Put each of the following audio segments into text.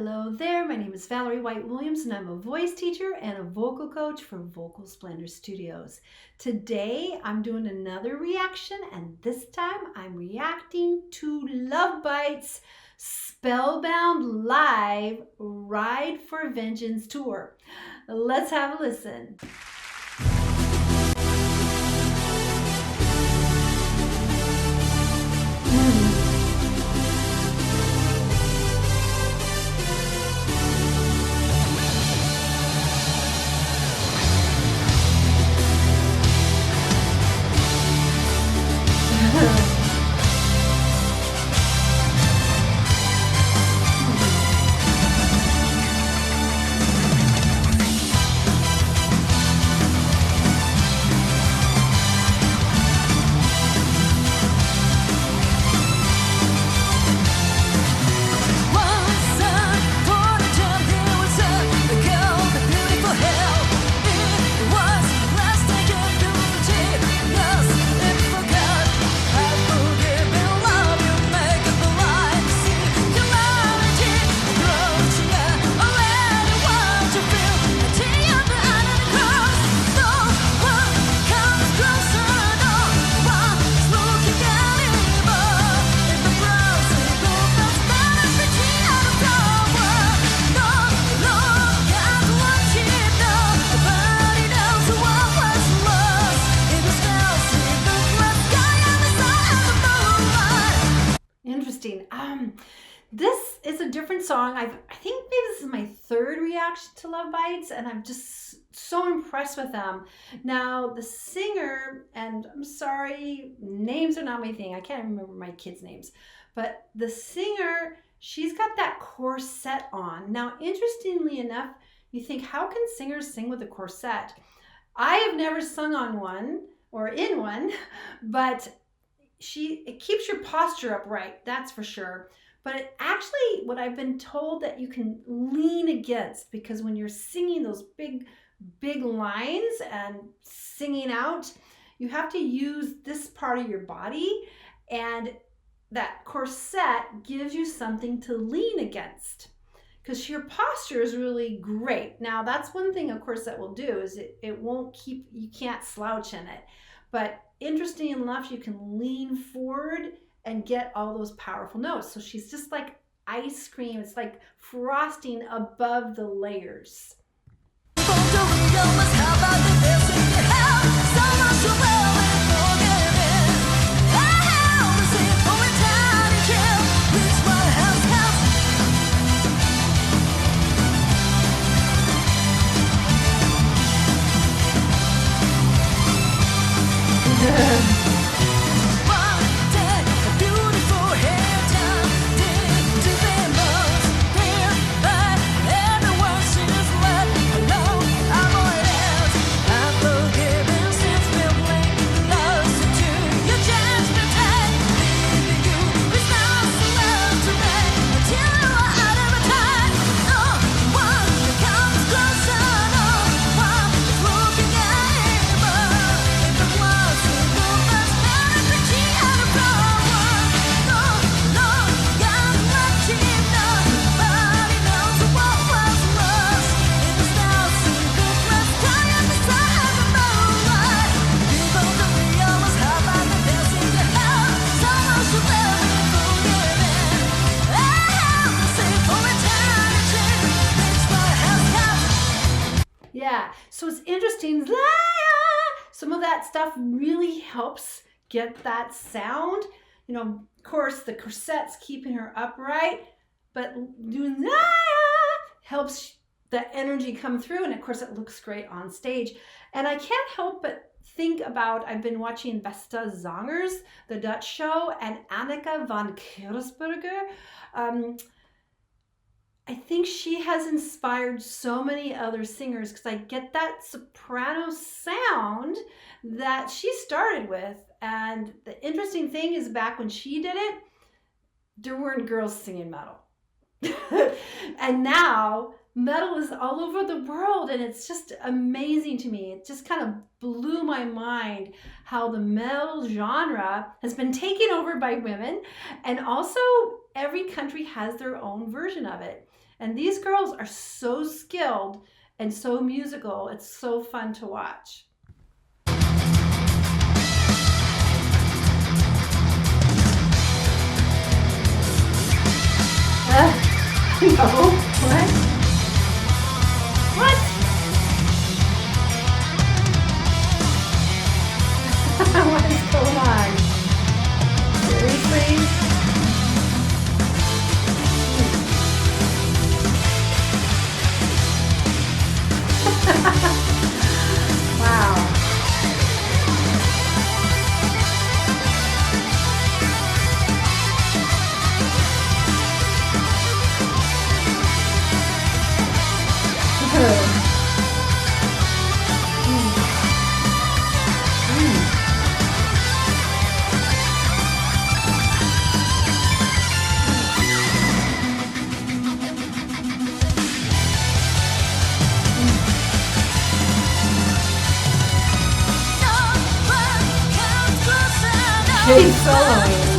Hello there, my name is Valerie White Williams and I'm a voice teacher and a vocal coach for Vocal Splendor Studios. Today I'm doing another reaction and this time I'm reacting to LOVEBITES Spellbound Live Ride for Vengeance Tour. Let's have a listen. Interesting. This is a different song. I think maybe this is my third reaction to LOVEBITES, and I'm just so impressed with them. Now, the singer, and I'm sorry, names are not my thing. I can't remember my kids' names, but the singer, she's got that corset on. Now, interestingly enough, you think, how can singers sing with a corset? I have never sung on one or in one, but it keeps your posture upright, that's for sure. But it actually, what I've been told, that you can lean against, because when you're singing those big lines and singing out, you have to use this part of your body, and that corset gives you something to lean against, because your posture is really great. Now, that's one thing a corset will do, is it won't keep, you can't slouch in it. But interesting enough, you can lean forward and get all those powerful notes. So she's just like ice cream. It's like frosting above the layers. Yeah, so it's interesting. Some of that stuff really helps get that sound. You know, of course, the corset's keeping her upright, but doing helps the energy come through, and of course, it looks great on stage. And I can't help but think about, I've been watching Beste Zangers, the Dutch show, and Anneke van Kiersberger. I think she has inspired so many other singers, because I get that soprano sound that she started with. And the interesting thing is, back when she did it, there weren't girls singing metal. And now metal is all over the world, and it's just amazing to me. It just kind of blew my mind how the metal genre has been taken over by women, and also every country has their own version of it. And these girls are so skilled and so musical. It's so fun to watch. No, what? What? What is going on? Seriously? Wow. She's soloing.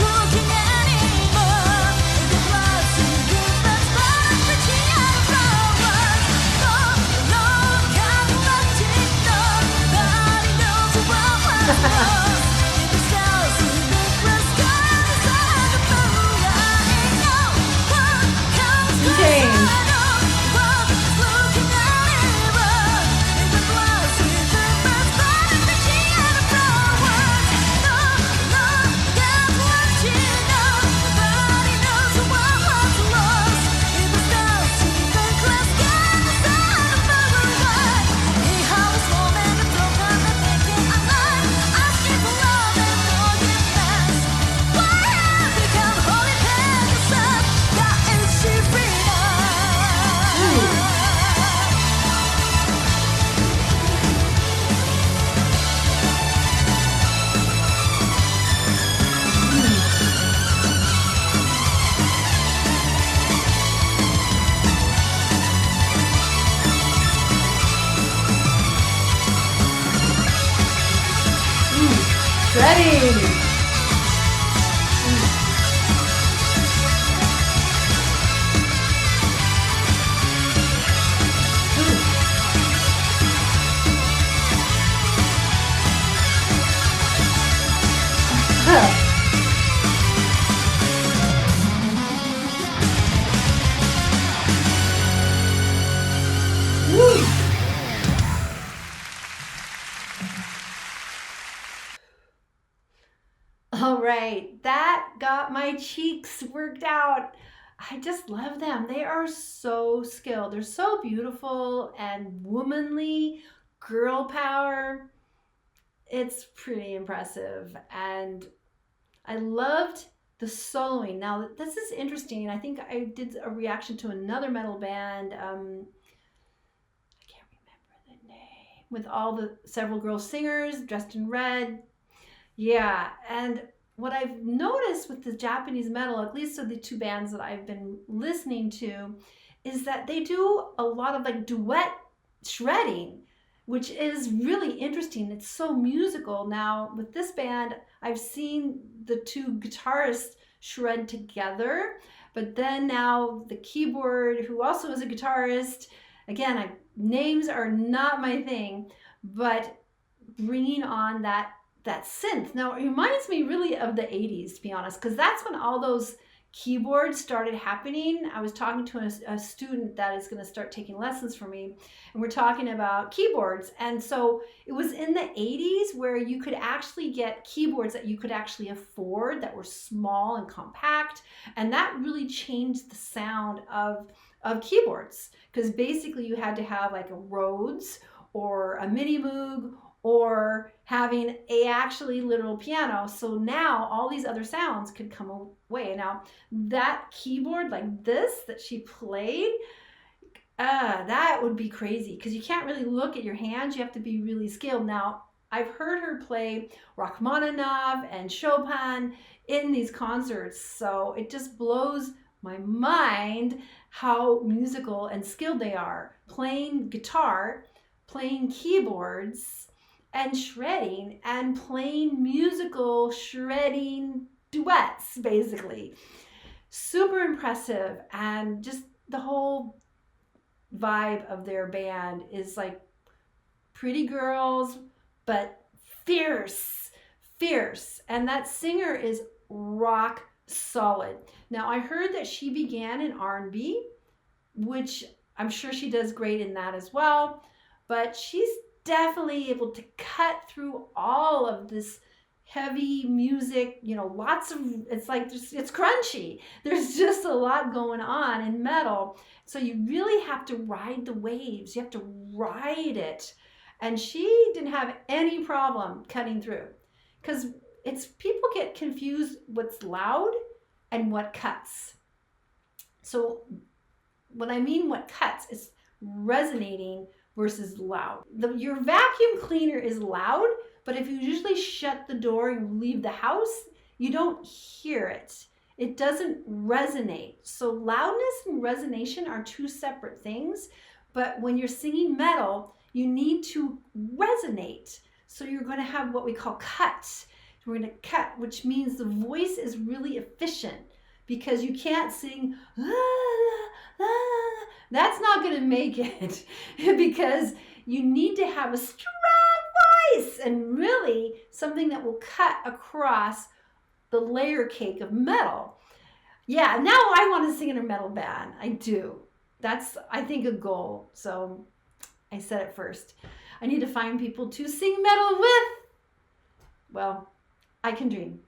Ready. All right, that got my cheeks worked out. I just love them. They are so skilled. They're so beautiful and womanly, girl power. It's pretty impressive. And I loved the soloing. Now, this is interesting. I think I did a reaction to another metal band. I can't remember the name. With all the several girl singers dressed in red. Yeah, and what I've noticed with the Japanese metal, at least of the two bands that I've been listening to, is that they do a lot of like duet shredding, which is really interesting. It's so musical. Now, with this band, I've seen the two guitarists shred together, but then now the keyboard, who also is a guitarist, again, names are not my thing, but bringing on that synth. Now, it reminds me really of the 80s, to be honest, because that's when all those keyboards started happening. I was talking to a student that is going to start taking lessons from me, and we're talking about keyboards. And so it was in the 80s where you could actually get keyboards that you could actually afford, that were small and compact, and that really changed the sound of keyboards, because basically you had to have like a Rhodes or a Mini Moog or having a actually literal piano. So now all these other sounds could come away. Now that keyboard like this that she played, that would be crazy, because you can't really look at your hands. You have to be really skilled. Now, I've heard her play Rachmaninoff and Chopin in these concerts, so it just blows my mind how musical and skilled they are, playing guitar, playing keyboards, and shredding, and playing musical shredding duets, basically. Super impressive, and just the whole vibe of their band is like pretty girls, but fierce. And that singer is rock solid. Now, I heard that she began in R&B, which I'm sure she does great in that as well, but she's definitely able to cut through all of this heavy music, lots of, it's like, it's crunchy. There's just a lot going on in metal. So you really have to ride the waves. You have to ride it. And she didn't have any problem cutting through, because people get confused what's loud and what cuts. So when I mean what cuts, it's resonating versus loud. Your vacuum cleaner is loud, but if you usually shut the door and leave the house, you don't hear it. It doesn't resonate. So loudness and resonation are two separate things, but when you're singing metal, you need to resonate. So you're going to have what we call cuts. We're going to cut, which means the voice is really efficient, because you can't sing, la, la, la. That's not going to make it because you need to have a strong voice and really something that will cut across the layer cake of metal. Yeah, now I want to sing in a metal band. I do. That's, I think, a goal. So I said it first. I need to find people to sing metal with. Well, I can dream.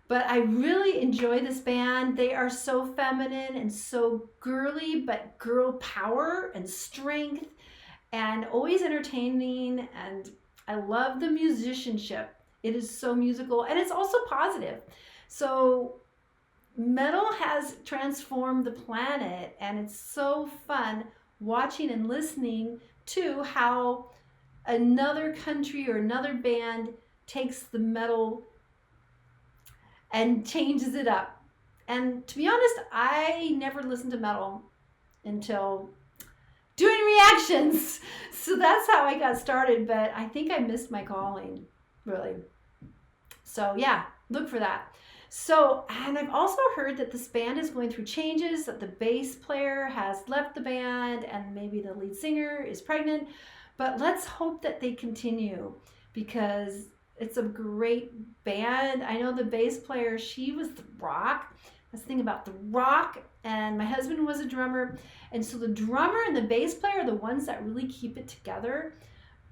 But I really enjoy this band. They are so feminine and so girly, but girl power and strength, and always entertaining. And I love the musicianship. It is so musical, and it's also positive. So metal has transformed the planet, and it's so fun watching and listening to how another country or another band takes the metal and changes it up. And to be honest, I never listened to metal until doing reactions. So that's how I got started, but I think I missed my calling, really. So yeah, look for that. So, and I've also heard that this band is going through changes, that the bass player has left the band and maybe the lead singer is pregnant, but let's hope that they continue, because it's a great band. I know the bass player, she was the rock. That's the thing about the rock. And my husband was a drummer. And so the drummer and the bass player are the ones that really keep it together.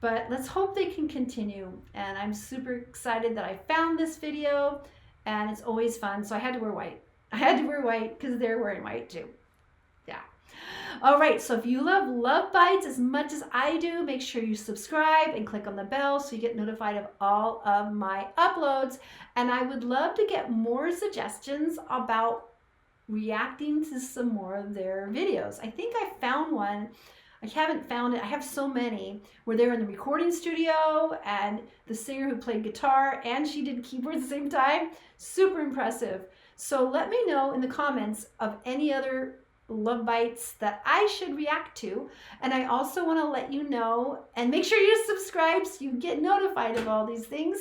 But let's hope they can continue. And I'm super excited that I found this video. And it's always fun. So I had to wear white. I had to wear white because they're wearing white too. Yeah. All right, so if you love Love Bites as much as I do, make sure you subscribe and click on the bell so you get notified of all of my uploads. And I would love to get more suggestions about reacting to some more of their videos. I think I found one. I haven't found it. I have so many where they're in the recording studio and the singer who played guitar and she did keyboard at the same time. Super impressive. So let me know in the comments of any other Love Bites that I should react to. And I also want to let you know, and make sure you subscribe so you get notified of all these things.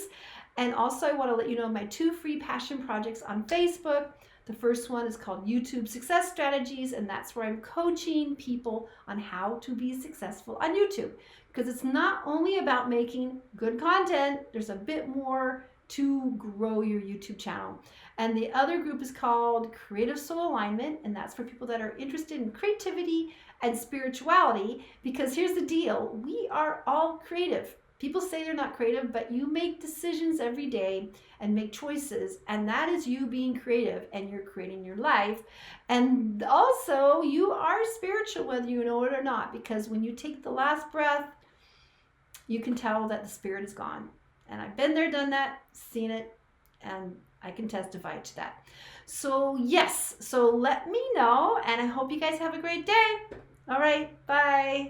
And also I want to let you know my 2 free passion projects on Facebook. The first one is called YouTube Success Strategies, and that's where I'm coaching people on how to be successful on YouTube. Because it's not only about making good content, there's a bit more to grow your YouTube channel. And the other group is called Creative Soul Alignment, and that's for people that are interested in creativity and spirituality, because here's the deal, we are all creative. People say they're not creative, but you make decisions every day and make choices, and that is you being creative, and you're creating your life. And also, you are spiritual whether you know it or not, because when you take the last breath, you can tell that the spirit is gone. And I've been there, done that, seen it, and I can testify to that. So yes, so let me know, and I hope you guys have a great day. All right, bye.